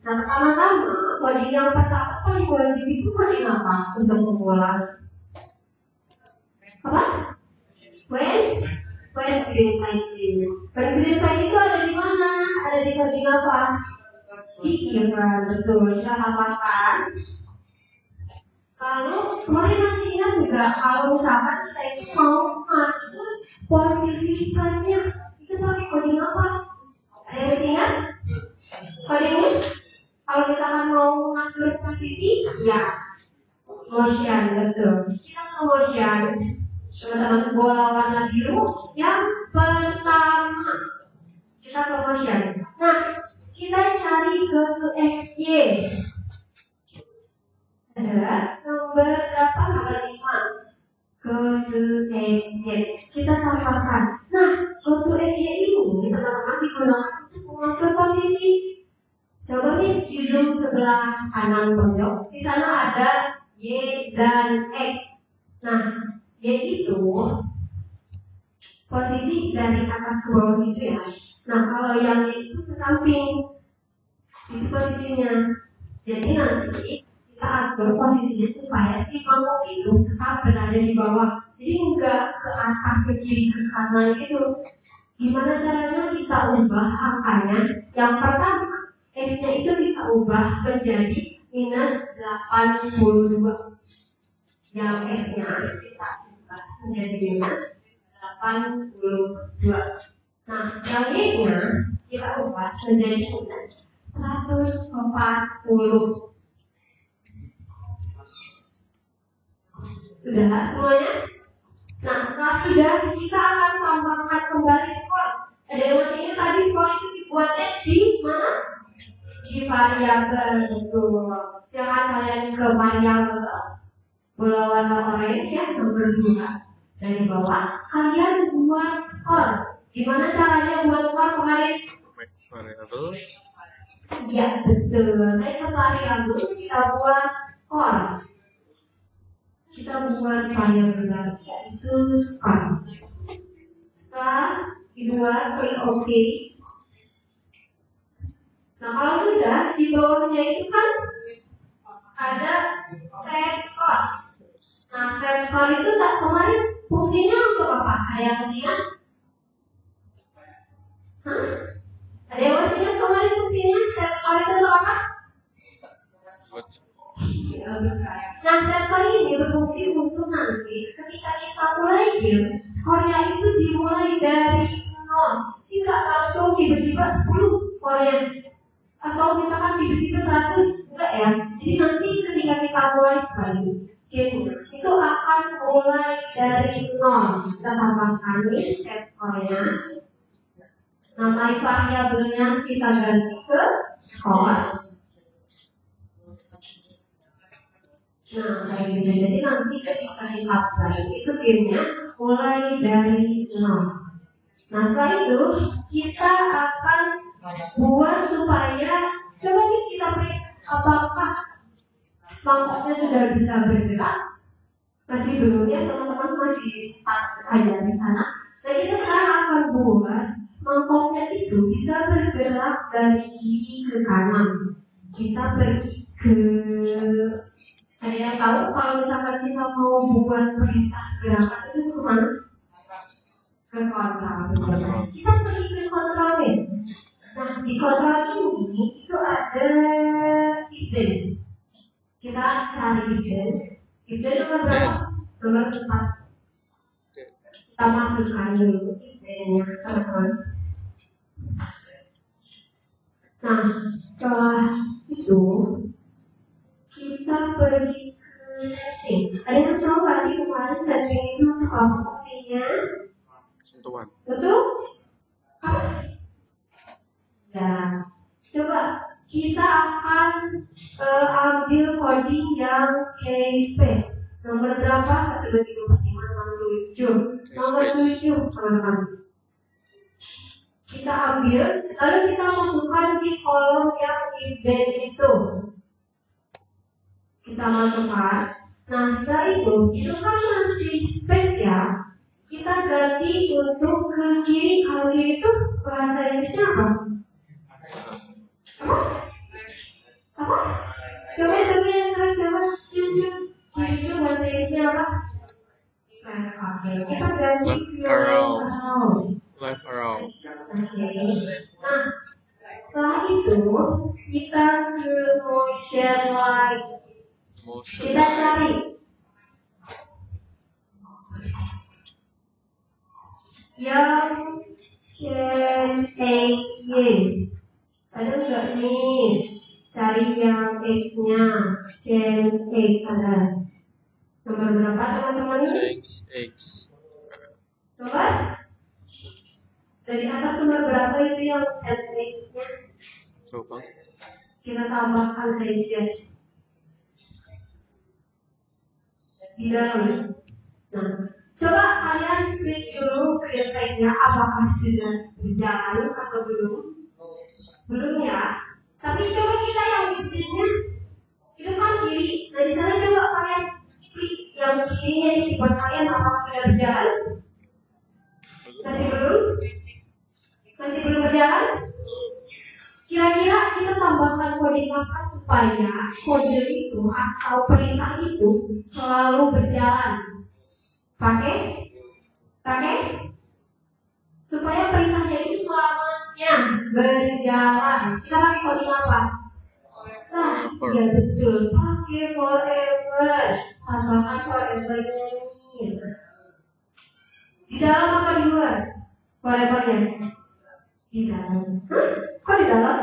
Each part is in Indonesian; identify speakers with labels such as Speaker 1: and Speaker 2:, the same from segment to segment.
Speaker 1: Nah, pertama-tama coding yang pertama paling wajib itu coding apa untuk pemula? Apa? When green flag itu ada di mana? Ada di coding apa? Kan, betul. Sudah hafalkan. Lalu kemarin masih ingat juga kalau misalkan kita itu mau masuk posisi selanjutnya itu pakai coding apa? Ada yang masih ingat? Codingnya? Kalau misalkan mau mengatur posisi, ya motion, betul. Kita ke motion. Teman-teman bola warna biru yang pertama kita ke motion. Nah, kita cari go to XY. Ada nomor berapa? Nomor 5. Go to XY. Kita tambahkan. Nah, go to XY ini teman-teman digunakan untuk mengatur posisi. Coba nih di zoom sebelah kanan pojok. Di sana ada Y dan X. Nah, yaitu posisi dari atas ke bawah itu ya. Nah, kalau yang itu ke samping itu posisinya. Jadi nanti kita atur posisinya supaya si mangkok itu tetap berada di bawah. Jadi enggak ke atas, ke kiri, ke kanan gitu. Gimana caranya kita ubah angkanya? Yang pertama, X-nya itu kita ubah menjadi minus 82. Yang X-nya kita menjadi minus 82. Nah, yang Y-nya kita ubah menjadi minus 140. Sudah semuanya? Nah, setelah sudah, kita akan tambahkan kembali skor. Ada yang masih ingat tadi skor itu dibuatnya di mana? Di variabel, betul. Jangan kalian ke variabel bola warna orange ya, nomor 2 dari bawah. Kalian buat skor. Gimana caranya buat skor kemarin?
Speaker 2: Variabel.
Speaker 1: Ya betul. Naik ke variabel kita buat skor. Kita buat variabel yaitu skor. Setelah dibuat, klik OK. Nah, kalau sudah di bawahnya itu kan ada set score. Nah, set score itu tak kemarin fungsinya untuk apa? Ada yang masih ingat? Ada yang masih ingat kemarin fungsinya set score itu untuk apa? Nah, set score ini berfungsi untuk nanti ketika kita mulai game, skornya itu dimulai dari 0. Tidak langsung tiba-tiba 10 skornya. Atau misalkan tiba-tiba 100, enggak ya. Jadi nanti ketika kita mulai sekali game itu akan mulai dari 0. Kita tambahkan ini set skornya. Nama variabelnya kita ganti ke skor. Nah, kayak gini. Jadi nanti ketika kita play itu gamenya mulai dari 0. Nah, setelah itu kita akan buat supaya coba nih kita periksa apakah mangkoknya sudah bisa bergerak. Masih belum ya, teman-teman masih start aja di sana. Nah, kita sekarang akan buat mangkoknya itu bisa bergerak dari kiri ke kanan. Kita pergi ke, ada yang tahu kalau misalkan kita mau buat perintah gerakan itu kemana? Ke kontrol. Kita pergi ke kontrol base. Nah, di kontrol ini itu ada event. Kita cari event. Event nomor berapa? Nomor 4. Kita masukkan dulu eventnya, teman-teman. Nah, setelah itu kita pergi ke setting. Ada yang tahu nggak sih kemarin setting itu untuk apa fungsinya?
Speaker 2: Sentuhan.
Speaker 1: Betul? Ya, coba kita akan ambil coding yang case space. Nomor berapa? 1, 2, 3, 4, 5, 6, 7. Nomor 7, teman-teman. Kita ambil, lalu kita masukkan di kolom yang event itu. Kita masukkan. Nah, setelah itu kan masih space ya. Kita ganti untuk ke kiri. Kalau kiri itu bahasa Inggrisnya apa? kita ganti ke around.
Speaker 2: Left around.
Speaker 1: Oke. Nah, setelah itu kita ke motion light.
Speaker 2: Motion.
Speaker 1: Kita cari yang change X-nya. Ada nggak nih? Cari yang X-nya. Change X ada. Nomor berapa teman-teman?
Speaker 2: Change X.
Speaker 1: Nomor? Dari atas nomor berapa itu yang change X-nya?
Speaker 2: Coba.
Speaker 1: Kita tambahkan aja di dalam. Nah, coba kalian klik dulu frequency-nya apakah sudah berjalan atau belum? Belum ya. Tapi coba kita yang kirinya itu kan kiri. Nah di sana coba kalian klik yang kirinya di keyboard kalian apakah sudah berjalan? Masih belum? Masih belum berjalan? Kira-kira kita tambahkan kode apa supaya kode itu atau perintah itu selalu berjalan? Pakai? Supaya perintahnya itu selamanya berjalan. Kita pakai kode apa? Nah, ya betul. Pakai forever. Tambahkan forever-nya ini. Di dalam apa di luar? Forever-nya? Di dalam. Kok di dalam?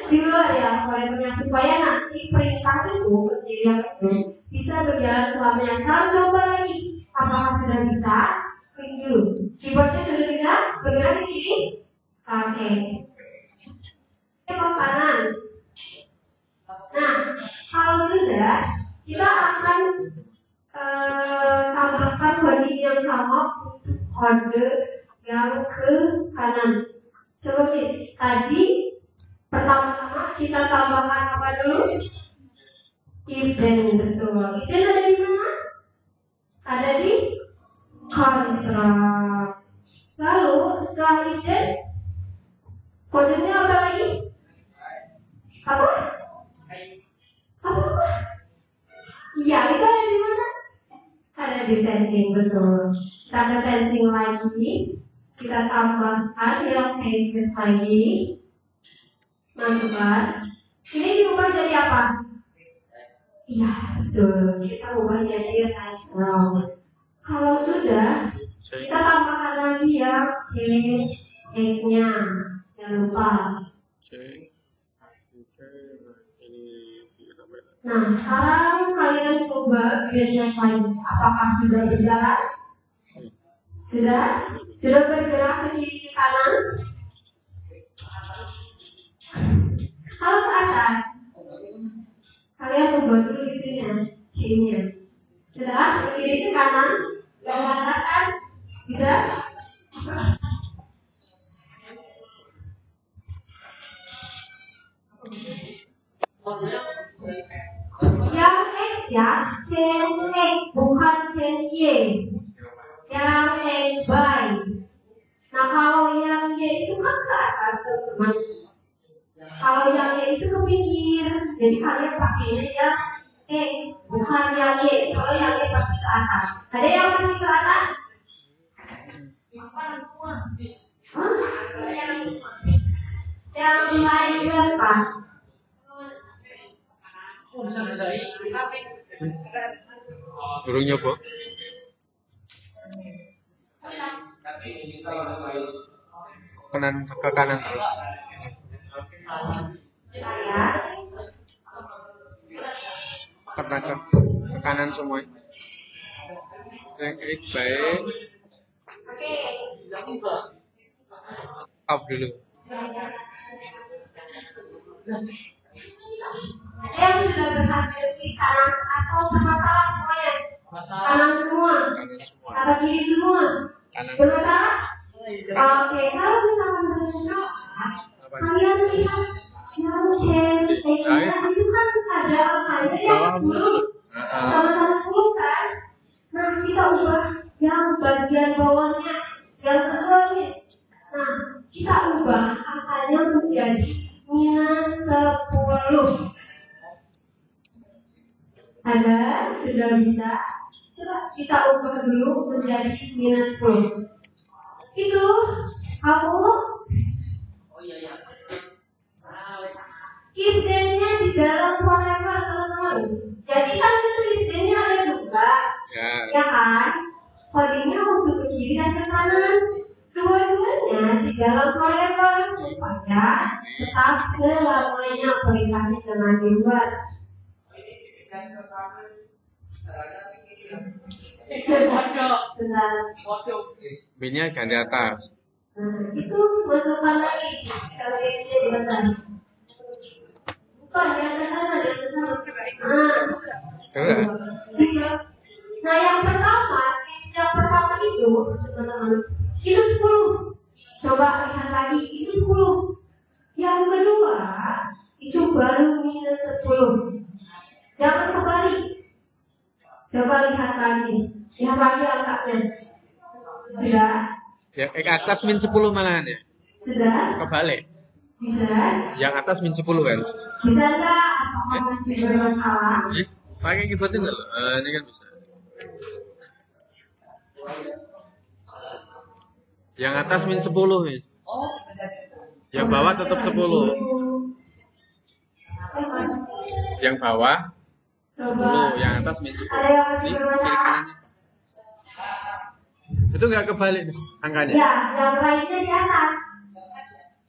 Speaker 1: Di luar ya forever-nya, supaya nanti perintah itu yang itu bisa berjalan selamanya. Sekarang coba lagi, apakah sudah bisa? Klik dulu. Keyboardnya sudah bisa bergerak ke kiri? Oke. Ke kanan. Nah, kalau sudah, kita akan tambahkan kode yang sama untuk kode yang ke kanan. Coba tadi pertama-tama kita tambahkan apa dulu? Event, betul. Event ada di mana? Ada di kontrak. Lalu setelah event, kodenya apa lagi? Apa? Iya, itu ada di mana? Ada di sensing, betul. Kita ke sensing lagi, kita tambahkan yang face lagi, masukkan. Ini diubah jadi apa? Iya, betul. Kita ubah jadi right. Kalau sudah, kita tambahkan lagi yang change X-nya. Jangan lupa. Nah, sekarang kalian coba geser lagi. Apakah sudah berjalan? Sudah? Sudah bergerak ke kiri ke kanan? Kalau ke atas, kalian ubah dulu itunya, kirinya. Sudah? Ke kiri ke kanan? Yang ke atas kan? Bisa? Yang X ya, change X bukan change Y. Yang X by. Nah kalau yang Y itu kan ke atas teman. Kalau yang Y itu ke pinggir. Jadi kalian pakainya yang X bukan yang Y. Kalau yang Y pasti ke atas. Ada yang masih ke atas? Yang lain berapa?
Speaker 2: Burung nyoba. Ke kanan terus. Ke kanan semua. Yang baik. Up dulu.
Speaker 1: Yang sudah berhasil di kanan atau bermasalah semuanya? Kanan semua. Atau kiri semua? Bermasalah? Oke, kalau misalkan bermasalah, kalian lihat yang change X-nya itu kan ada angkanya yang 10 sama-sama 10 kan? Nah, kita ubah yang bagian bawahnya yang kedua nih. Nah, kita ubah angkanya menjadi minus 10. Ada? Sudah bisa? Coba kita ubah dulu menjadi minus 10. Itu kamu if-then-nya di dalam forever, teman-teman. Jadi kan itu if-then-nya ada juga, ya kan? Codingnya untuk ke kiri dan ke kanan. Dua-duanya di dalam forever supaya tetap selamanya perintahnya jangan dibuat.
Speaker 2: B-nya ganti atas.
Speaker 1: Itu masukkan lagi kalau X-nya di atas. Bukan yang ke sana, yang ke sana. Nah, yang pertama, X yang pertama itu, teman-teman, itu 10. Coba lihat lagi, itu 10. Yang kedua, itu baru minus 10. Jangan kembali. Coba lihat lagi. Lihat lagi angkanya. Sudah?
Speaker 2: Yang atas min 10 malahan ya?
Speaker 1: Sudah?
Speaker 2: Kebalik.
Speaker 1: Bisa?
Speaker 2: Yang atas min 10 kan?
Speaker 1: Bisa enggak? Apakah masih bermasalah?
Speaker 2: Pakai keyboard ini loh. Ini kan bisa. Yang atas min 10, Miss. Yang bawah tetap 10. Yang bawah 10, yang atas min 10.
Speaker 1: Ada yang masih
Speaker 2: Ini kiri
Speaker 1: bermasalah?
Speaker 2: kanannya. Itu nggak kebalik, Miss, angkanya?
Speaker 1: Ya, yang lainnya di atas.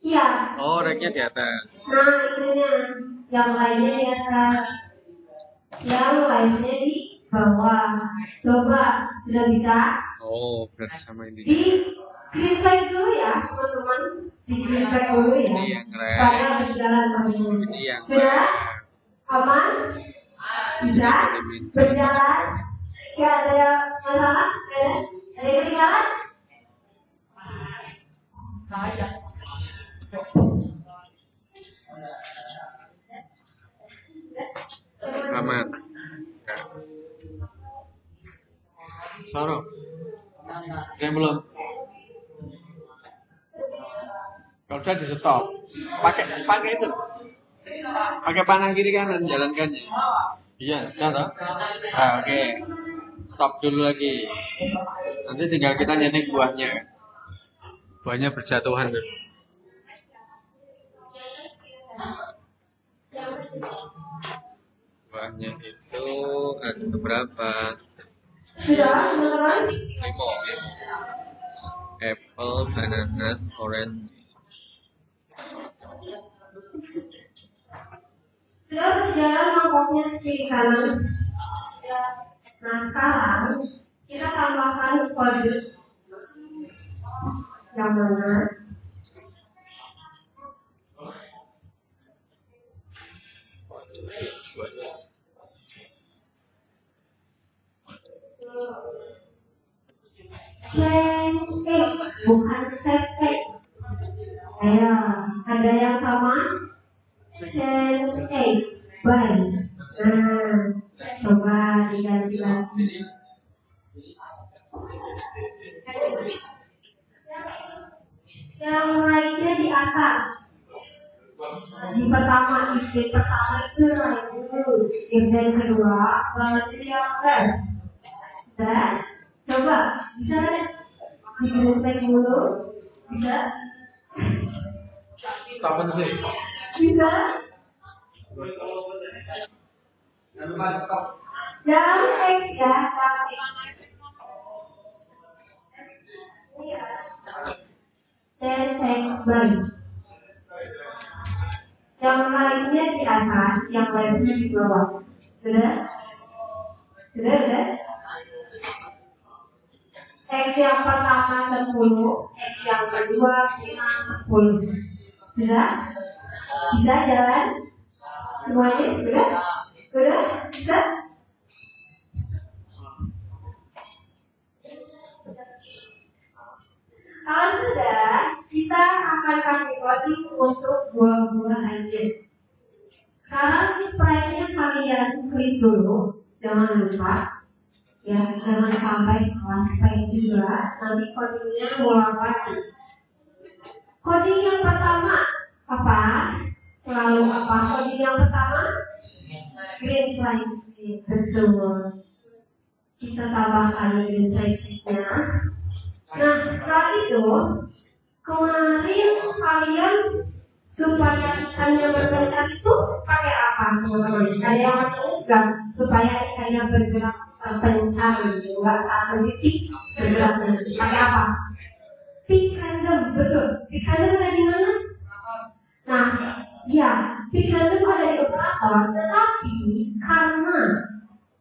Speaker 1: Iya.
Speaker 2: Oh, racknya di atas.
Speaker 1: Nah, itunya. Yang lainnya di atas. Yang lainnya di bawah. Coba, sudah bisa?
Speaker 2: Oh, berarti sama ini.
Speaker 1: Di green flag dulu ya, teman-teman. Di green flag dulu ya.
Speaker 2: Ini yang red.
Speaker 1: Supaya berjalan dulu.
Speaker 2: Ini yang
Speaker 1: Sudah? Aman? Bisa? Berjalan? Gak ada masalah? Gak ada? Ada yang ketinggalan?
Speaker 2: aman. Soro. Yang belum. Kalau udah di stop. Pakai itu. Pakai panah kiri kanan jalankannya. Iya, bisa. Oke. Stop dulu lagi. Nanti tinggal kita nyetik buahnya. Buahnya berjatuhan. Buahnya itu ada berapa?
Speaker 1: Sudah, teman-teman?
Speaker 2: 5. Apple, bananas, orange.
Speaker 1: Sudah berjalan mangkoknya kiri kanan. Nah, sekarang kita tambahkan kode yang mana? Bukan save text. Ayo, ada yang sama? Change text. Baik. Nah, coba diganti lagi. Yang lainnya di atas. Di pertama itu right dulu. Yang kedua, berarti yang left. Sudah? Coba, bisa digunting dulu? Bisa?
Speaker 2: Stop sih.
Speaker 1: Bisa? Jangan X ya, dan X balik. Yang lainnya di atas, yang lainnya di bawah. Sudah? Sudah? X yang pertama 10, X yang kedua 10. Sudah? Bisa jalan? Semuanya? Sudah? Sudah? Bisa? Kalau sudah, kita akan kasih coding untuk buah-buah aja. Sekarang sprite-nya kalian tulis dulu, jangan lupa. Ya, jangan sampai salah spell juga. Nanti codingnya ngulang lagi. Coding yang pertama apa? Selalu apa? Coding yang pertama green flag. Betul. Kita kita tambahkan dengan triknya. Nah, setelah itu kemarin kalian supaya ikannya bergerak itu pakai apa teman-teman? Ada yang masih ingat supaya ikannya bergerak terpencar, nggak satu titik bergeraknya. Pakai apa? Pick random, betul. Pick random ada di mana? Nah, ya, pick random ada di operator, tetapi karena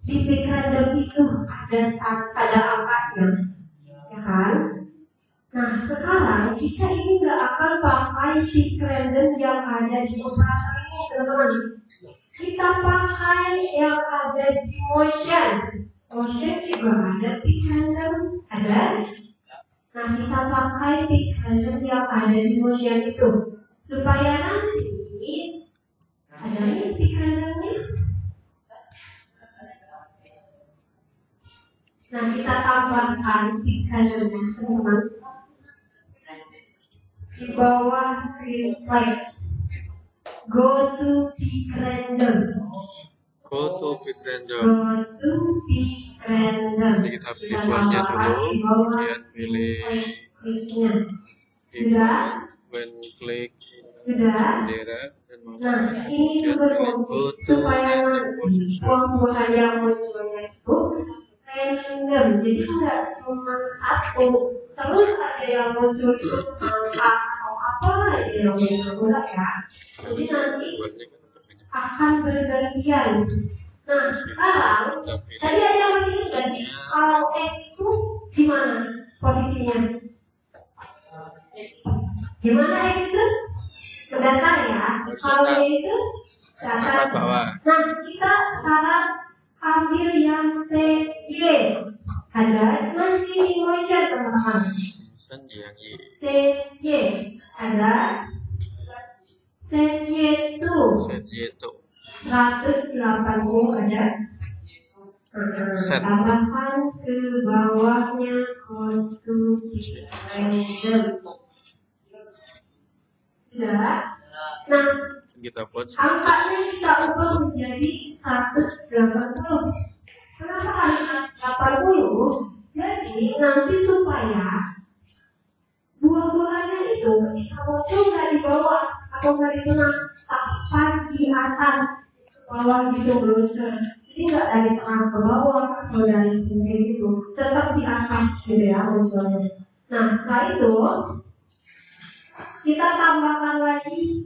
Speaker 1: di pick random itu ada angkanya, ya kan? Nah, sekarang kita ini nggak akan pakai pick random yang ada di operator ini, teman-teman. Kita pakai yang ada di motion. Motion juga ada pick random, ada. Nah, kita pakai pick random yang ada di motion itu supaya nanti ada ini pick randomnya. Nah, kita tambahkan pick randomnya, teman-teman, di bawah green flag. Go to pick random.
Speaker 2: Go to pick random.
Speaker 1: Go to pick random.
Speaker 2: Jadi kita pilih buahnya dulu, kemudian pilih
Speaker 1: kliknya. Sudah?
Speaker 2: When click
Speaker 1: Sudah?
Speaker 2: bendera dan mau
Speaker 1: Nah, ini berfungsi supaya nanti buah-buahan yang munculnya itu random, jadi nggak cuma satu terus ada yang muncul itu angka atau apa yang muncul ya. Jadi nanti akan bergantian. Nah, sekarang tadi ada yang masih ingat kalau X itu di mana posisinya? Di mana X itu? Datar ya. Kalau Y itu datar
Speaker 2: bawah.
Speaker 1: Nah, kita sekarang ambil yang CY. Ada masih di motion, teman-teman. CY ada CY itu 180 ada. Tambahkan ke bawahnya konstruksi random. Sudah. Nah,
Speaker 2: kita buat
Speaker 1: angkanya kita ubah menjadi 180. Kenapa harus 180? Jadi nanti supaya buah-buahannya itu ketika muncul nggak di bawah atau nggak di tengah, tapi pas di atas bawah gitu meluncur. Jadi nggak dari tengah ke bawah atau dari pinggir gitu, tetap di atas gitu ya munculnya. Nah, setelah itu kita tambahkan lagi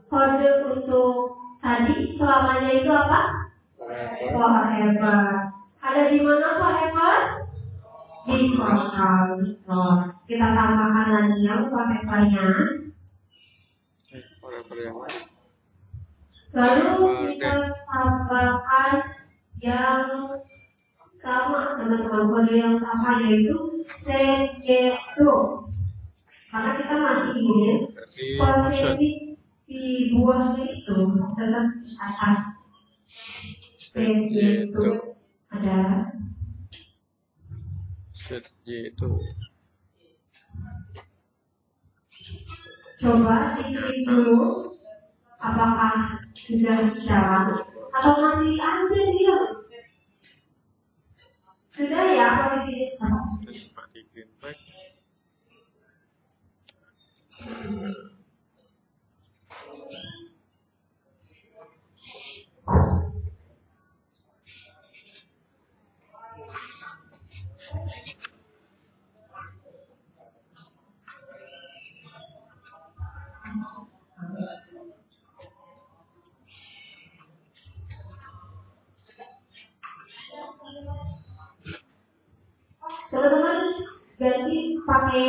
Speaker 1: kode untuk tadi selamanya itu apa? Forever. Ada di mana forever? Di total. Kita tambahkan lagi yang forevernya. Lalu kita tambahkan yang sama, teman-teman, kode yang sama yaitu CY2. Karena kita masih ingin posisi si buahnya itu tetap di atas. CY2 ada.
Speaker 2: CY2.
Speaker 1: Coba diklik dulu apakah sudah jalan atau masih aja dia. Sudah ya posisi.
Speaker 2: Coba di green flag.
Speaker 1: Teman-teman ganti pakai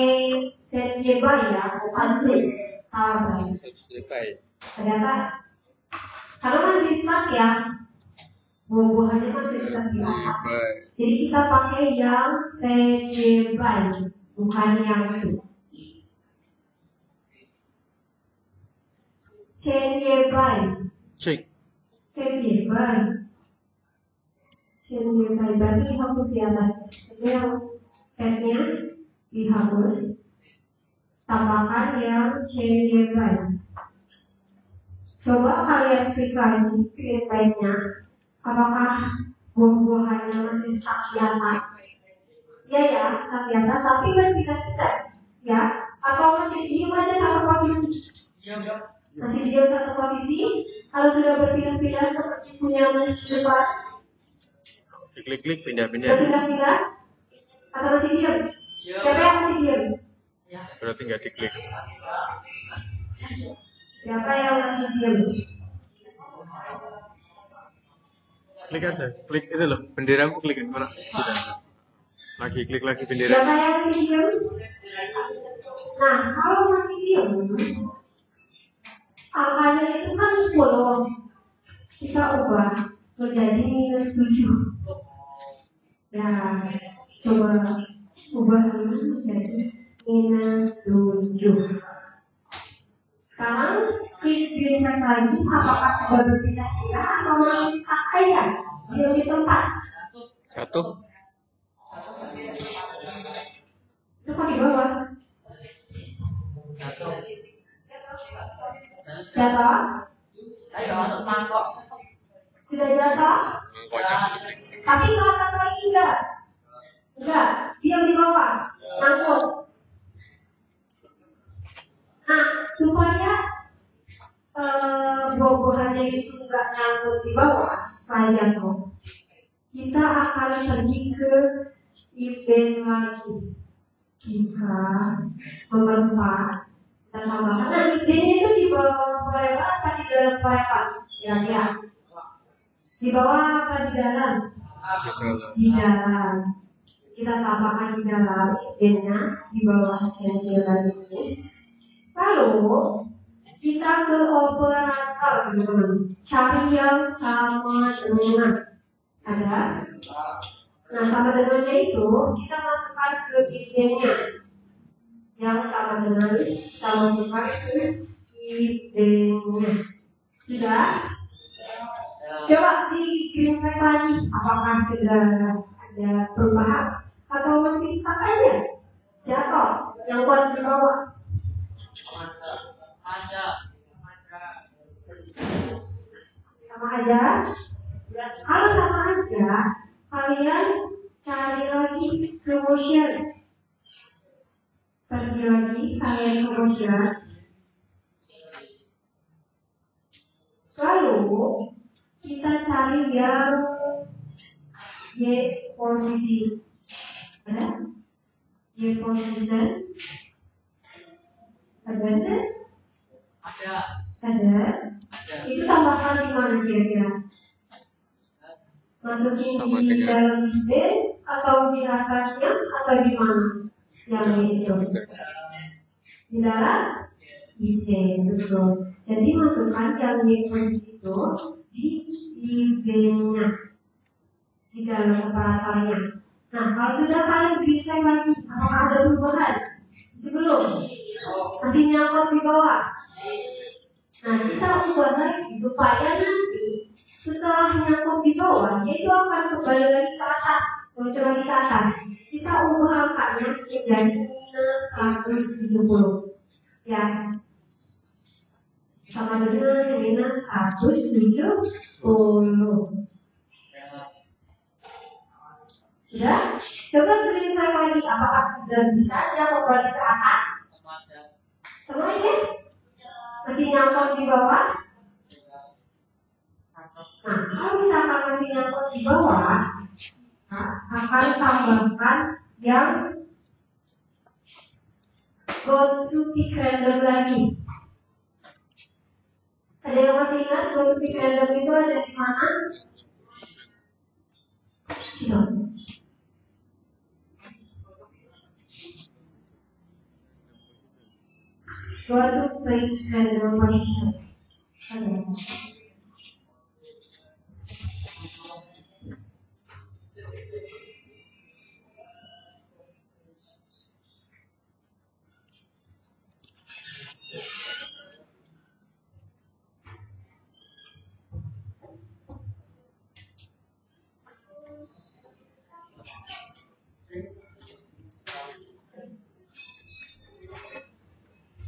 Speaker 1: set Y ya, bukan set. Salah berarti. Ternyata karena masih stuck ya, buah-buahannya masih stuck di atas. Jadi kita pakai yang set Y, bukan yang itu. Set Y.
Speaker 2: Cek.
Speaker 1: Set Y. Set Y berarti dihapus di atas. Itu yang setnya dihapus. Tambahkan yang CY. Coba kalian klik lagi create nya. Apakah buah-buahannya masih stuck di atas, ya stuck di atas, tapi berpindah-pindah, ya, atau masih diem aja satu posisi, masih diem satu posisi, kalau sudah berpindah-pindah seperti punya mesin depan,
Speaker 2: Klik-klik pindah-pindah.
Speaker 1: berpindah-pindah, atau masih diem? Siapa yang masih diem?
Speaker 2: Berarti nggak diklik.
Speaker 1: Siapa yang masih diem?
Speaker 2: Klik aja, klik itu loh, benderamu klik kan, sudah. Lagi klik lagi bendera.
Speaker 1: Siapa yang masih diem? Nah, kalau masih diem, angkanya itu kan 10. Kita ubah menjadi -7. Ya, coba ubah dulu menjadi -7. Sekarang klik green flag lagi, apakah sudah berpindah-pindah atau masih stuck aja di tempat?
Speaker 2: 1.
Speaker 1: Itu kok di bawah? Jatuh? Sudah jatuh?
Speaker 2: Mangkoknya.
Speaker 1: Tapi ke atas lagi enggak? Enggak, diam di bawah. Ngangkut. Nah, supaya buah-buahannya itu enggak nyangkut di bawah setelah jatuh, kita akan pergi ke event lagi. Jika nomor 4 kita tambahkan. Nah, eventnya itu di bawah proyektor apa di dalam proyektor? Ya. Di bawah apa di dalam? Di dalam. Kita tambahkan di dalam eventnya di bawah sensor ini. Lalu kita ke operator, teman-teman. Cari yang sama dengan ada. Nah, sama dengannya itu kita masukkan ke eventnya. Yang sama dengan kita masukkan ke eventnya. Sudah? Coba di green flag lagi. Apakah sudah ada perubahan atau masih stuck aja? Jatuh. Yang kuat di bawah. Sama aja. Kalau sama aja, kalian cari lagi ke motion. Pergi lagi kalian ke motion. Lalu kita cari yang Y posisi. Ada? Y position. Ada. Itu tambahkan di mana kira-kira? Masukin di dalam bed atau di atasnya atau di mana? Yang itu di dalam IC, betul. Jadi masukkan yang Y posisi itu di bednya, di dalam operatornya. Nah, kalau sudah kalian bisa lagi, apakah ada perubahan? Sebelum masih nyangkut di bawah. Nah, kita ubah lagi supaya nanti setelah nyangkut di bawah, dia itu akan kembali lagi ke atas, muncul lagi ke atas. Kita ubah angkanya menjadi -170. Ya, sama dengan -170. Sudah? Coba green flag lagi, apakah sudah bisa dia kembali ke atas? Sama aja? Masih nyangkut di bawah? Nah, kalau misalkan masih nyangkut di bawah, akan tambahkan yang go to pick random lagi. Ada yang masih ingat go to pick random itu ada di mana? Go to pick random position.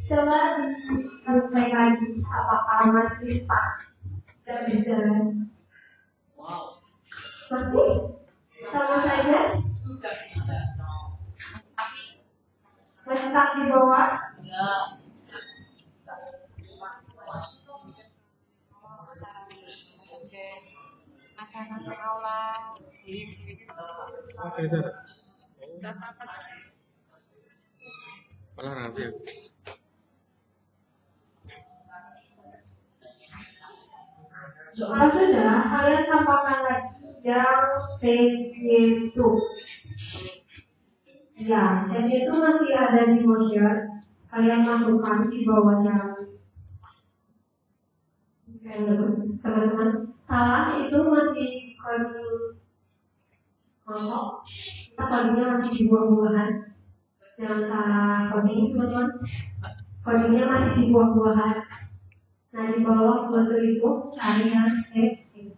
Speaker 1: Coba sampai lagi apakah masih stuck dan berjalan. Masih? Sama saja? Masih tak di bawah?
Speaker 2: Malah nanti ya.
Speaker 1: Kalau sudah, kalian tambahkan lagi yang C2. Ya, C2 masih ada di motion. Kalian masukkan di bawahnya. Teman-teman, salah itu masih kode kelompok. Kita kodenya masih di buah-buahan. Jangan salah coding, teman-teman. Kodenya masih di buah-buahan. Nah, di bawah foto itu cari yang setnya.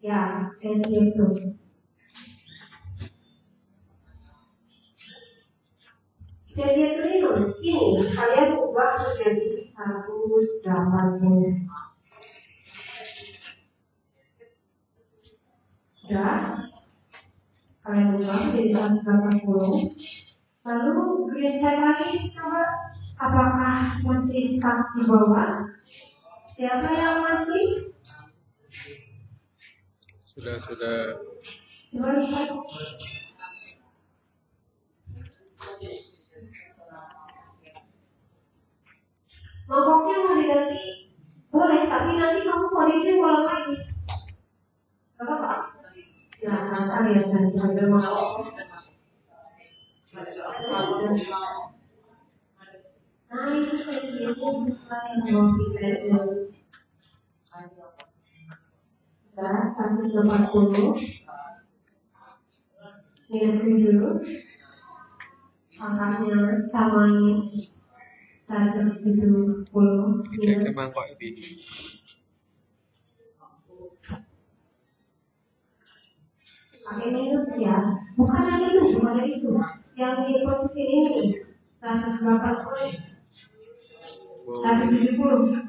Speaker 1: Ya, setnya itu. Setnya itu ini kalian ubah menjadi 180. Ya, kalian ubah menjadi 180. Lalu green tag lagi, coba. Apakah masih stuck di bawah? Siapa yang masih?
Speaker 2: Sudah.
Speaker 1: Coba lihat. Mangkoknya mau diganti? Boleh, tapi nanti kamu kodenya ulang lagi. Gak apa-apa? Nah, nanti bisa diambil mangkok. Nah, itu saya bukan yang mau dikasih. 180 minus 7 angkanya sama 170 minus
Speaker 2: mangkok ini.
Speaker 1: pakai minus ya, bukan dari itu yang di posisi ini 180 170.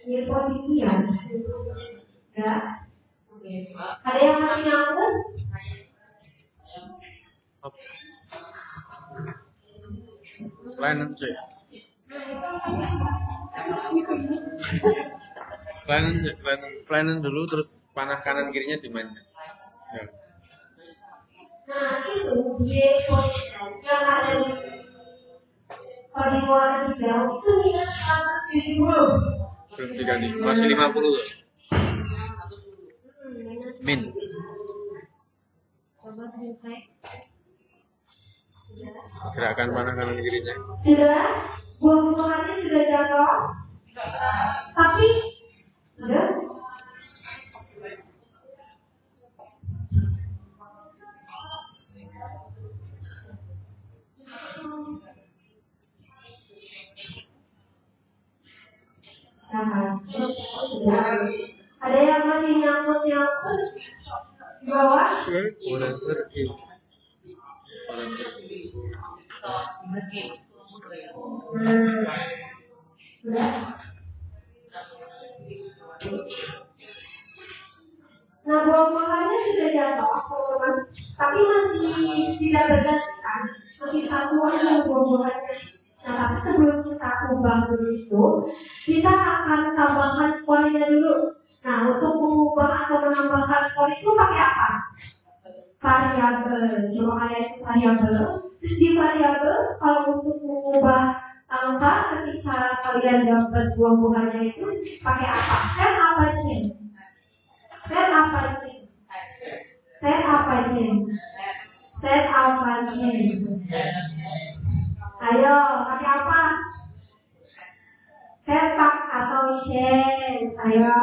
Speaker 1: Ini posisi ya. Ya. Ada yang masih nyambung?
Speaker 2: Planen dulu, terus panah kanan kirinya di mana? Ya.
Speaker 1: Nah, itu Y posisi yang ada di koordinat jauh itu minus 170.
Speaker 2: Belum diganti, masih 50 tuh. Min.
Speaker 1: Coba reflect.
Speaker 2: Gerakan panah kanan kirinya.
Speaker 1: Sudah, buah-buahannya sudah jatuh. Tapi sudah. Ada yang masih nyangkut di bawah?
Speaker 2: Orang pergi.
Speaker 1: Nah, buah-buahannya sudah jatuh, teman-teman. Tapi masih tidak bergantikan. Masih satu aja buah-buahannya. Nah, tapi sebelum kita ubah dulu itu, kita akan tambahkan skornya dulu. Nah, untuk mengubah atau menambahkan skor itu pakai apa? Variabel. Coba kalian itu variabel. Terus di variabel, kalau untuk mengubah angka ketika kalian dapat buah-buahannya itu pakai apa? Set apa aja? Set apa aja? Set apa aja? Set apa aja? Ayo, pakai apa? Setak atau change? Ayo.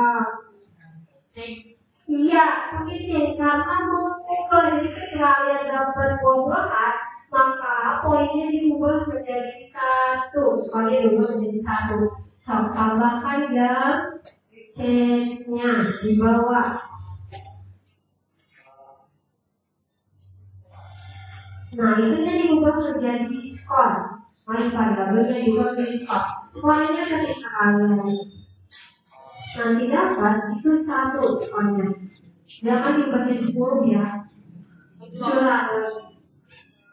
Speaker 1: Iya, pakai change karena mengukur. Jadi ketika kalian dapat buah-buahan, maka poinnya diubah menjadi 1. Supaya diubah menjadi 1. So, tambahkan yang change-nya di bawah. Nah, itunya diubah menjadi skor. Mari variabelnya diubah menjadi skor. Skornya ketika kalian nanti dapat itu 1 skornya. Jangan dibagi 10 ya. Surat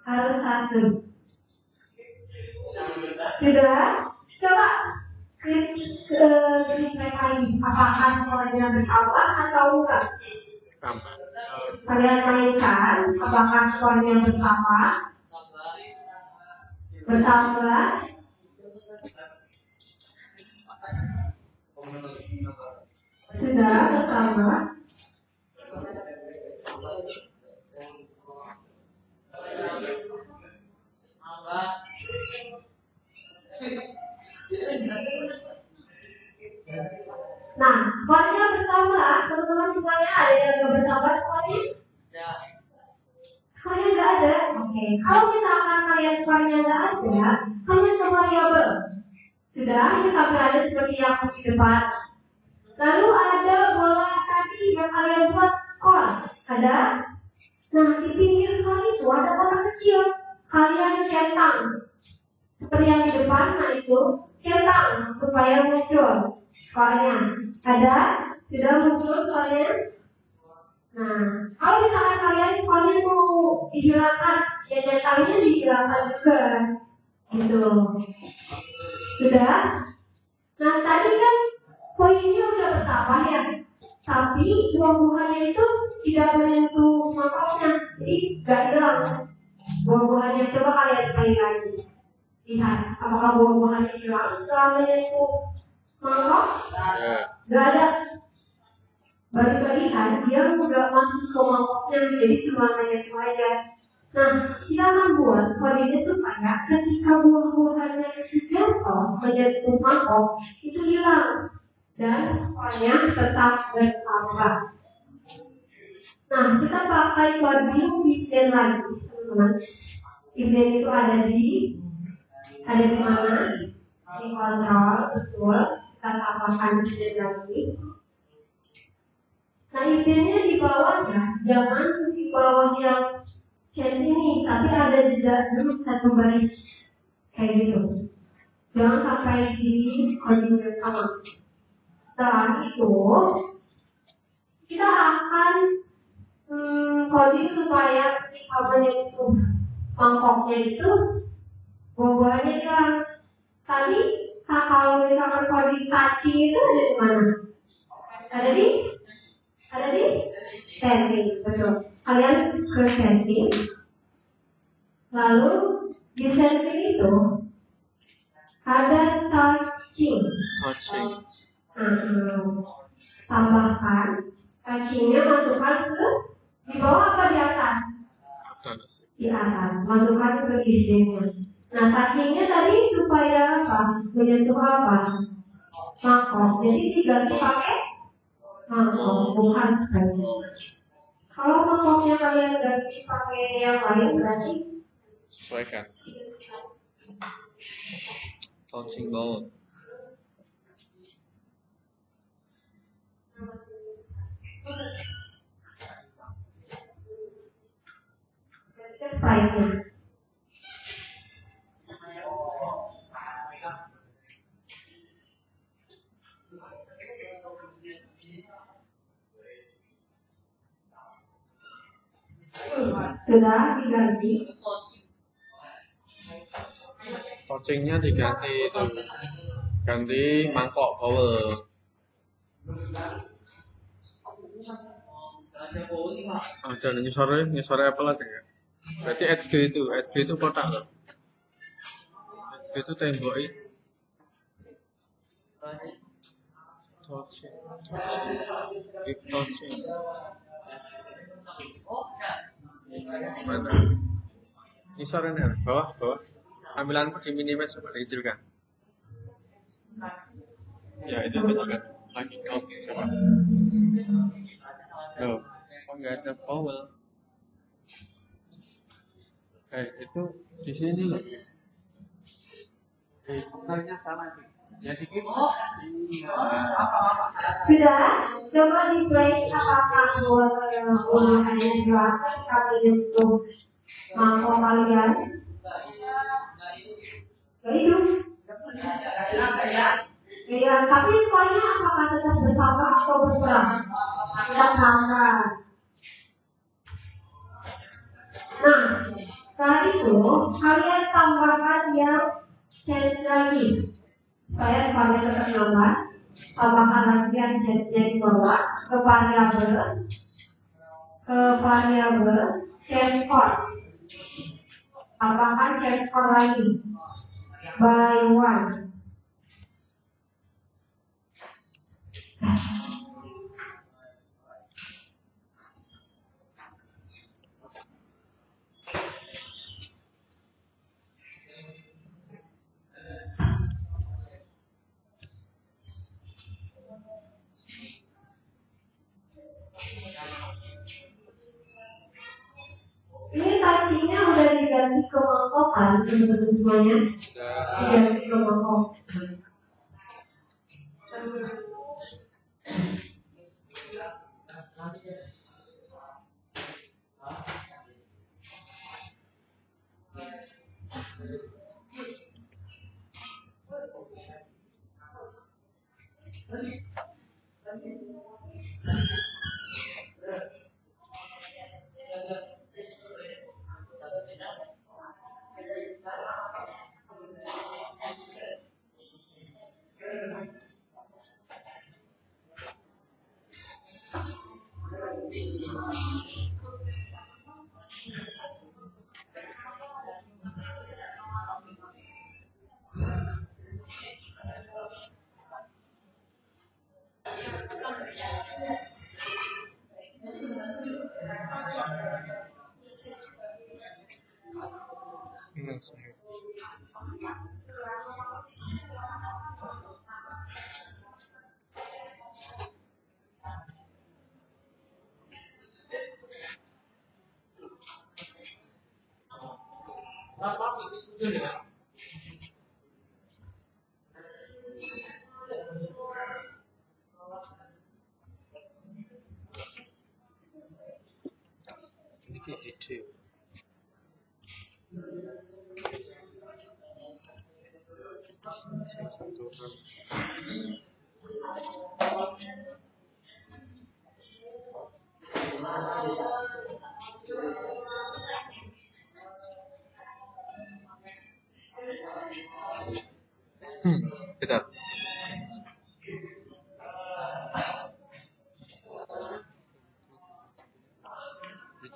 Speaker 1: harus 1. Sudah? Coba klik lagi. Apakah skornya bertambah atau enggak? Kalian mainkan, apakah skornya bertambah? Bertambah? Sudah bertambah? Nah, skornya bertambah, teman-teman semuanya ada yang nggak bertambah skornya? Skornya nggak ada. Oke, kalau misalkan kalian skornya nggak ada, kalian ke variabel. Sudah, ini tabel ada seperti yang di depan. Lalu ada bola tadi yang kalian buat skor. Ada? Nah, di pinggir skor itu ada kotak kecil. Kalian centang. Seperti yang di depan, nah itu centang supaya muncul skornya. Ada? Sudah muncul skornya? Nah, kalau misalkan kalian skornya mau dihilangkan, ya centangnya dihilangkan juga. Gitu. Sudah? Nah, tadi kan poinnya udah bertambah ya, tapi buah-buahannya itu tidak menyentuh mangkoknya, jadi gak hilang buah-buahannya. Coba kalian kali lagi lihat, apakah buah-buahannya hilang setelah menyentuh mangkok? Gak ada. Balik-balikan dia udah masuk ke mangkoknya, jadi cuma menyentuh aja. Nah, kita akan buat kodenya supaya ketika buah-buahannya itu jatuh menyentuh mangkok itu hilang dan skornya tetap bertambah. Nah, kita pakai kode if then lagi, teman-teman. If then itu ada di mana? Di kontrol, betul. Kita tambahkan if then lagi. Nah, if then-nya di bawahnya, jangan di bawah yang kayak ini, tapi ada jeda dulu 1 baris kayak gitu. Jangan sampai di kode pertama. Setelah itu kita akan coding supaya ketika menyentuh mangkoknya itu buah-buahannya hilang. Tadi kalau misalkan coding cacing itu ada di mana? Ada di setting, betul. Kalian ke setting, lalu di setting itu ada touching. Tambahkan touchingnya, masukkan ke di bawah apa di atas? Di atas, masukkan ke isinya. Nah, touchingnya tadi supaya apa? Menyentuh apa? Mangkok. Jadi diganti pakai mangkok, bukan sekali. Kalau mangkoknya kalian ganti pakai yang lain berarti
Speaker 2: sesuaikan. Touching ball.
Speaker 1: Sprite-nya. Sudah diganti.
Speaker 2: Touchingnya diganti itu, ganti mangkok bowl. Ada nyesore apa lagi ya? Berarti HG itu kotak loh. HG itu tembok ini. Touching. Mana? Nyesornya bawah. Ambilanku di minimize coba dikecilkan. Ya itu kecilkan lagi. Oke, coba. Loh, kok nggak ada vowel? Itu di sini loh. Komentarnya sama sih. Jadi gitu.
Speaker 1: Sudah, coba di play apakah buat hanya silakan kami untuk mangkok kalian hidup. Iya, tapi semuanya apakah tetap bersama atau berperang? Tidak sama. Nah, setelah itu kalian tambahkan yang chance lagi supaya semuanya tetap nambah. Tambahkan lagi yang chance-nya di bawah ke variabel change score. Tambahkan change score lagi by 1. Ini tancinya udah diganti ke mangkok kan, teman-teman semuanya? Diganti ke mangkok.
Speaker 2: Betul.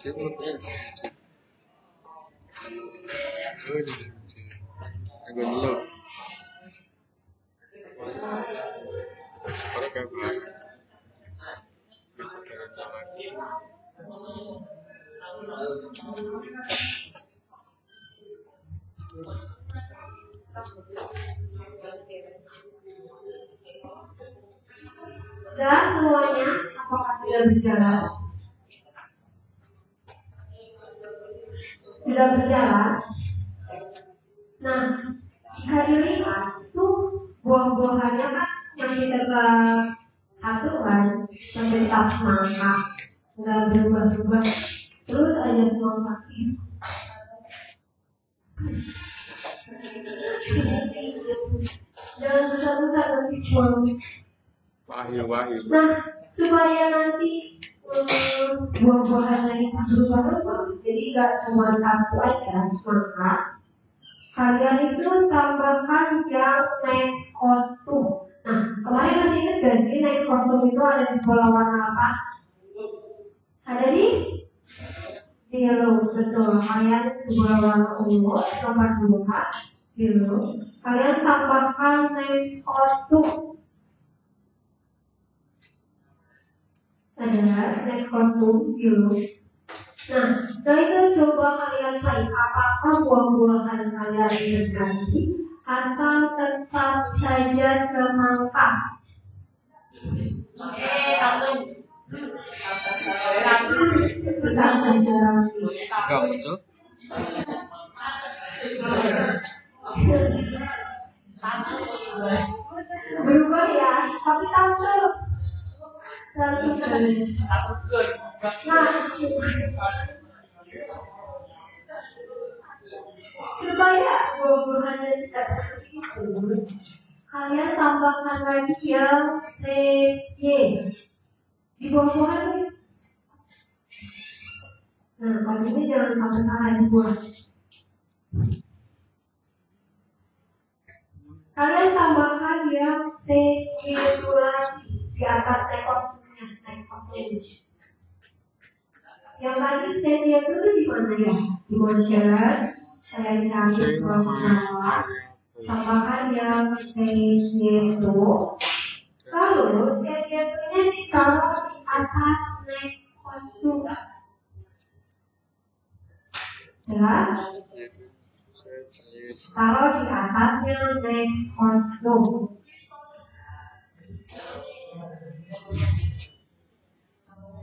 Speaker 2: Itu benar. Agak dulu. Sekarang kan bisa kerja lagi.
Speaker 1: Sudah semuanya, apakah sudah berjalan? Sudah berjalan. Nah, jika dilihat tuh buah-buahannya kan masih tetap satu kan, masih tetap semangka, nggak berubah-ubah, terus aja semangka. Jangan besar-besar nanti buang.
Speaker 2: Wahyu.
Speaker 1: Nah, supaya nanti buah-buahan lain berubah-ubah, jadi nggak cuma satu aja semangka. Kalian itu tambahkan yang next kostum. Nah, kemarin masih ingat gak sih next kostum itu ada di bola warna apa? Ada di biru, betul. Kalian di bola warna ungu, nomor 2, biru. Kalian tambahkan next kostum. Ada next kostum biru. Nah, setelah itu coba kalian cari apakah buah-buahan kalian berganti atau tetap saja semangka. Tetap saja.
Speaker 2: Enggak muncul.
Speaker 1: Berubah ya, tapi takut. Nah, buah-buahannya tidak seperti itu, kalian tambahkan lagi yang CY di buah-buahan. Nah, kalau ini jangan sampai salah dibuat. Kalian tambahkan yang CY lagi di atas nekosnya. Yang tadi CY itu di mana ya? Di motion. Saya cari bawah. Tambahkan yang CY itu. Lalu CY itu ditaruh di atas nekos juga. Jelas? Taruh di atasnya next kostum.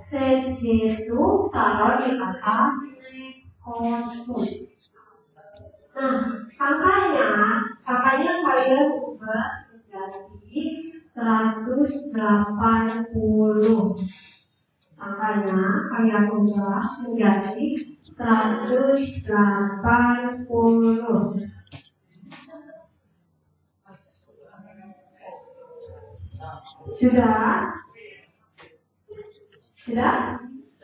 Speaker 1: Set itu taruh di atas next kostum. Nah, angkanya kalian ubah menjadi 180. Angkanya kalian ubah menjadi 180. Sudah?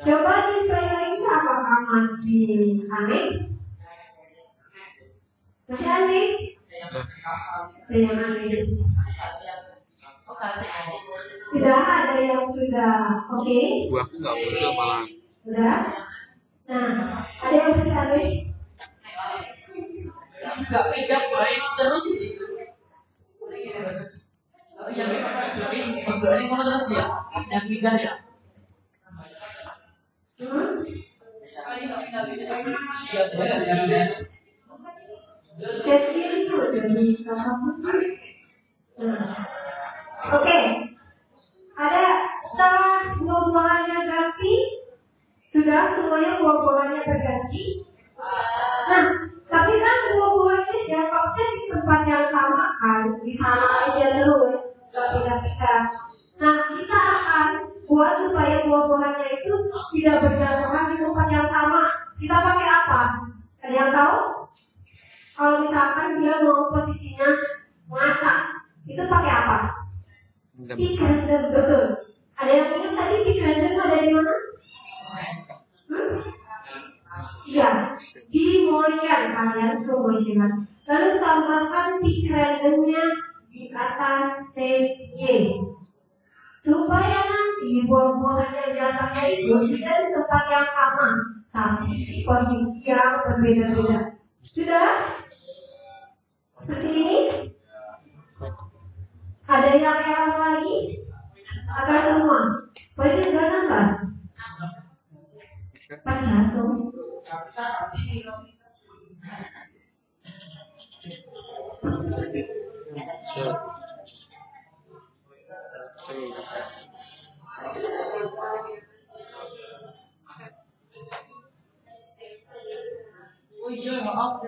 Speaker 1: Coba di-play lagi, apakah masih aneh? Masih aneh? Yang aneh. Sudah ada yang sudah oke?
Speaker 2: Buahku nggak muncul malah.
Speaker 1: Sudah? Nah, ada yang masih aneh?
Speaker 3: Nggak pegang baik terus gitu. Yang ini kamu terus ya, yang pindah ya.
Speaker 1: Oke. Ada setelah buah-buahannya ganti, sudah semuanya buah-buahannya terganti. Nah, tapi kan buah-buahannya jatuhnya di tempat yang sama kan, di sana aja dulu ya, nggak pindah-pindah. Nah, kita akan buat supaya buah-buahannya itu tidak berjatuhan di tempat yang sama. Kita pakai apa? Ada yang tahu? Kalau misalkan dia mau posisinya ngaca, itu pakai apa? Pick random, betul. Ada yang ingat tadi pick random ada di mana? Ya, di motion, kalian ke motion. Lalu tambahkan pick randomnya di atas CY. Supaya nanti buah-buahan yang jatuhnya itu tidak di tempat yang sama, tapi di posisi yang berbeda-beda. Sudah? Seperti ini? Ada yang error lagi? Atau semua? Boleh enggak nambah? Pas jatuh.
Speaker 3: Oh iya, maaf.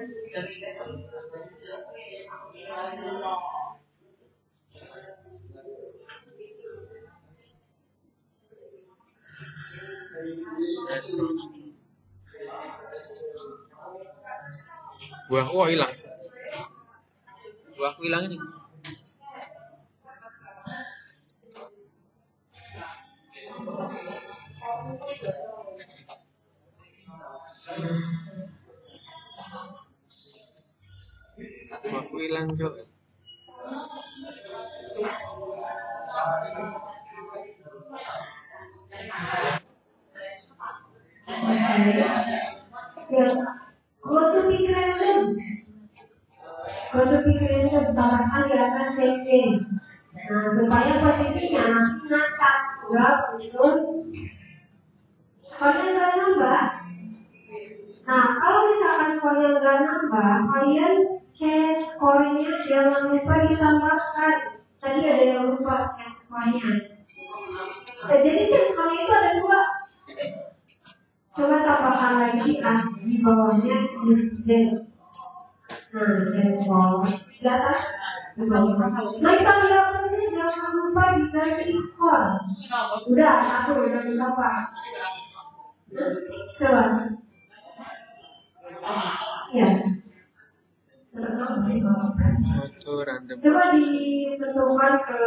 Speaker 2: Buahku hilang. Buahku hilang ini. Buahku hilang juga.
Speaker 1: Go to pick random. Tambahkan di atas CY. Nah, supaya posisinya ngangkat, enggak mundur. Kalian nggak nambah. Nah, kalau misalkan kalian nggak nambah, kalian cek skornya jangan lupa ditambahkan. Tadi ada yang lupa cek skornya. Jadi cek skornya itu ada 2. Coba tambahkan lagi di bawahnya dan nah, cek skor di atas. Nah, kita lihat ini jangan lupa diganti skor. Udah 1 udah bisa Pak. Coba. Ya.
Speaker 2: Auto random.
Speaker 1: Coba disentuhkan ke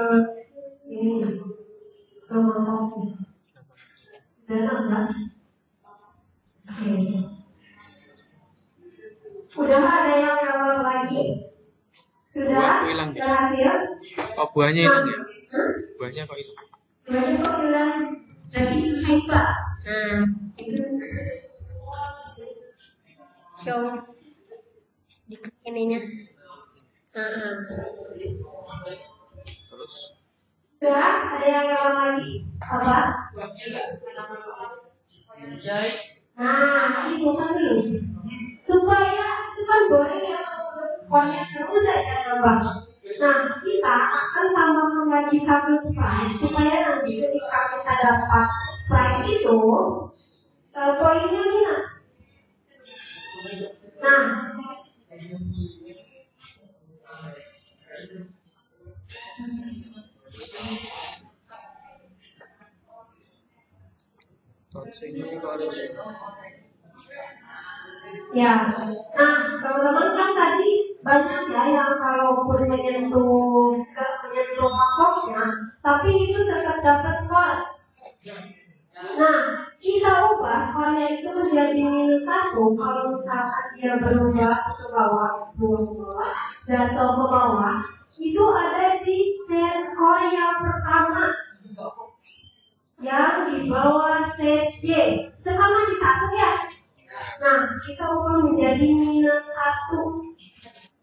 Speaker 1: ini, ke mangkoknya. Dan apa? Oke. Udah ada yang rawat lagi? Sudah?
Speaker 2: Buahku hilang, guys.
Speaker 1: Berhasil?
Speaker 2: Oh, buahnya hilang ya?
Speaker 1: Hah?
Speaker 2: Buahnya kok hilang?
Speaker 1: Berarti kok bilang tadi coba. Nah, itu show di ininya.
Speaker 2: Terus
Speaker 1: Sudah, ada yang ngomong lagi? Apa? Nah, ini bukan dulu. Supaya itu kan goreng yang skornya terus saja nambah. Nah, kita akan tambahkan lagi satu Sprite supaya nanti ketika kita dapat Sprite itu poinnya minus. Nah,
Speaker 2: touching-nya kok harus
Speaker 1: ya. Nah, teman-teman kan tadi banyak ya yang kalaupun menyentuh mangkoknya, tapi itu tetap dapat skor. Nah, kita ubah skornya itu menjadi -1 kalau misalkan dia berubah ke bawah, jatuh ke bawah, itu ada di set skor yang pertama, yang di bawah set Y. Itu kan masih 1 ya. Nah, kita ubah menjadi -1.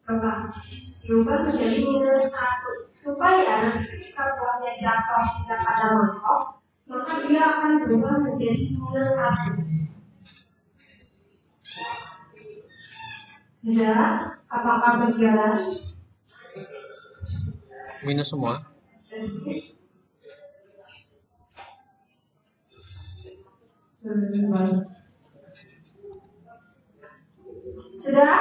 Speaker 1: Apa? Ubah menjadi -1 supaya nanti ketika buahnya jatuh tidak pada mangkok, maka dia akan berubah menjadi -1. Sudah? Apakah berjalan?
Speaker 2: minus semua.
Speaker 1: Sudah?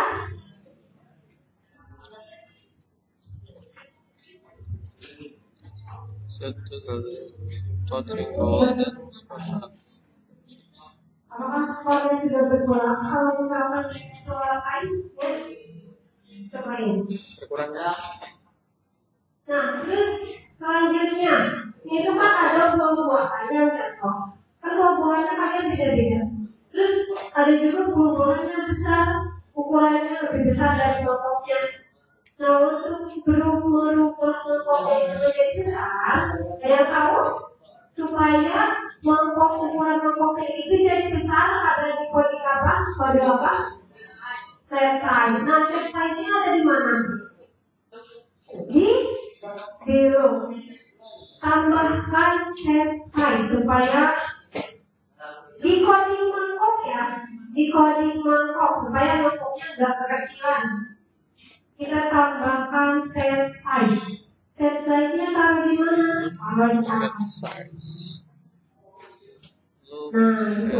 Speaker 2: Touching golden spot.
Speaker 1: Apakah skornya sudah berkurang? Kalau misalkan suara kain, ya, cobain.
Speaker 2: Berkurang.
Speaker 1: Nah, terus selanjutnya, itu kan ada buah-buahan yang jatuh. Kan buah-buahannya kalian beda-beda. Terus ada juga buah-buahannya besar, ukurannya lebih besar dari mangkoknya. Nah, untuk merubah mangkoknya itu menjadi besar, ada yang tahu? Supaya ukuran mangkoknya itu jadi besar, ada di kode apa? Kode apa? Set size. Nah, set size-nya ada di mana? Di zero. Tambahkan set size supaya di coding mangkok ya, di coding mangkok supaya mangkoknya nggak kekecilan. Kita tambahkan set size. Set size-nya taruh di mana? Taruh di atas. Nah, itu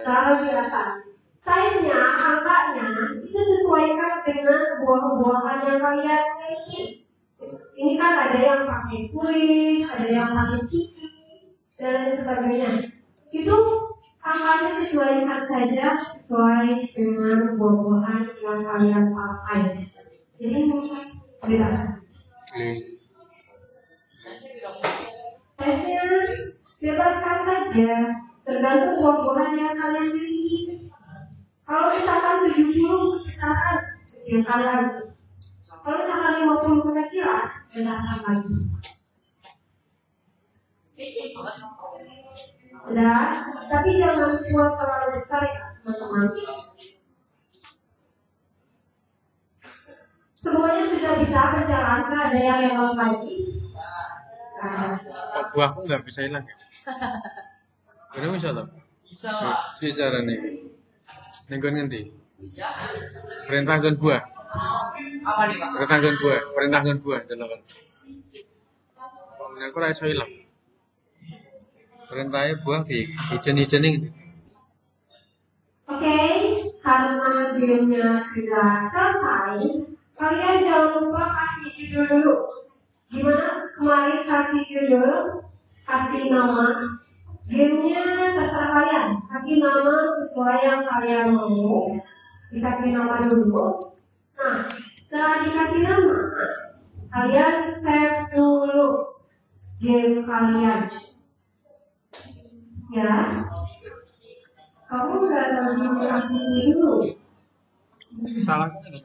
Speaker 1: taruh di atas. Size-nya, angkanya itu sesuaikan dengan buah-buahan yang kalian miliki. Ini kan ada yang pakai kulit, ada yang pakai ciki, dan lain sebagainya. Itu angkanya sesuaikan saja sesuai dengan buah-buahan yang kalian pakai. Jadi bebas. Tesnya bebaskan saja, tergantung buah-buahan yang kalian miliki. Kalau misalkan 70 besaran, kecilkan lagi. Kalau misalkan 50 kecilan, besarkan lagi. Sudah, tapi jangan buat terlalu besar ya, teman-teman. Semuanya sudah bisa berjalan, nggak ada yang lewat lagi.
Speaker 2: Kok buahku nggak bisa hilang ya? Ini bisa loh. Bisa nih. Nenggon nanti. Perintahkan buah.
Speaker 3: Apa nih, Pak?
Speaker 2: Perintahkan buah delapan. Aku rasa hilang. Perintahnya buah hijau-hijau ini.
Speaker 1: Oke, karena gamenya sudah selesai, kalian jangan lupa kasih judul dulu. Gimana kemarin kasih judul, kasih nama. Gamenya terserah kalian, kasih nama sesuai yang kalian mau. Dikasih nama dulu. Nah, Setelah dikasih nama, kalian save dulu game kalian. Ya, kamu nggak tahu aku dulu.
Speaker 2: Salahnya dengan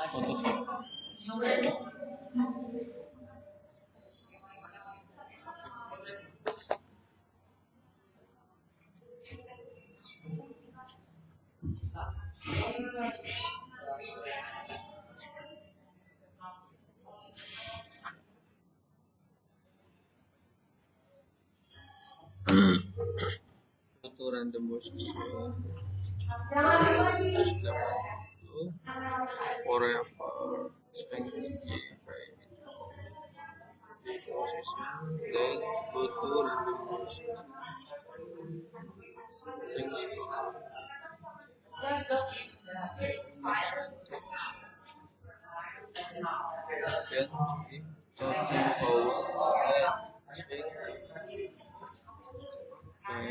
Speaker 2: Photoshop. Foto random motion. Forever spending then foto random motion.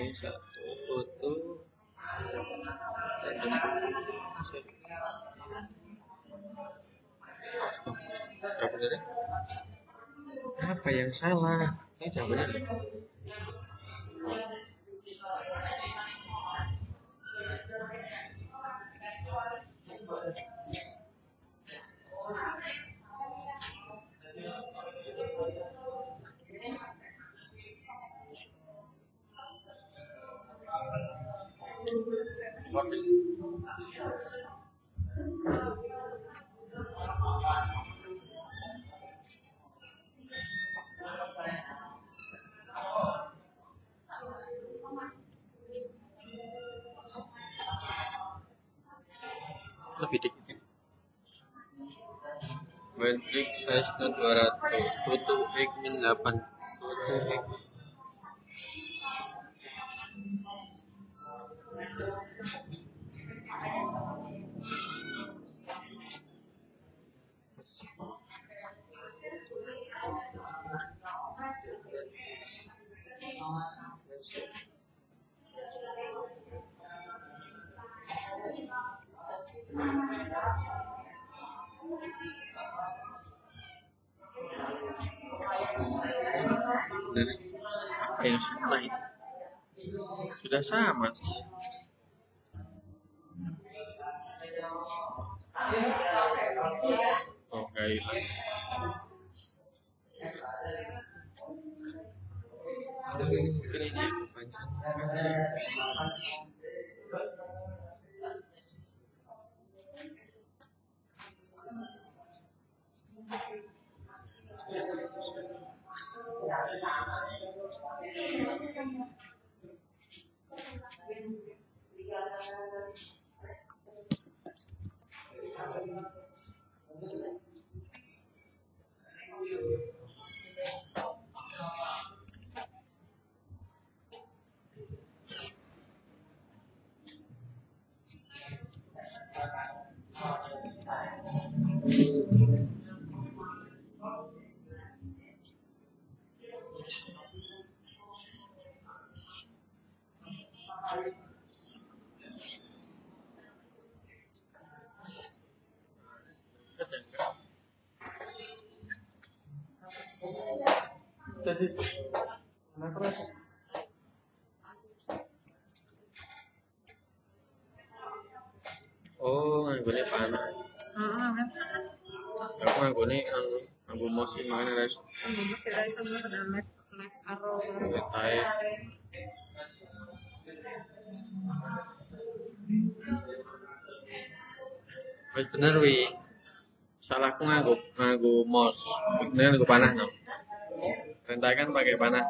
Speaker 2: Satu foto apa yang salah? Ini udah benar. Lebih dikit. When click size 200 foto min 8 foto dari apa yang sama ini? Sudah sama sih. Oh, kayak mungkin ini tadi kenapa rasa? Oh, nganggone panah. Aku nganggone nganggo mouse makane ra iso.
Speaker 3: Nganggo mouse ra iso ada left arrow.
Speaker 2: Tae. Wis bener wi. Salahku nganggo mouse. Bener nganggo panah no. Perintah kan pakai panah.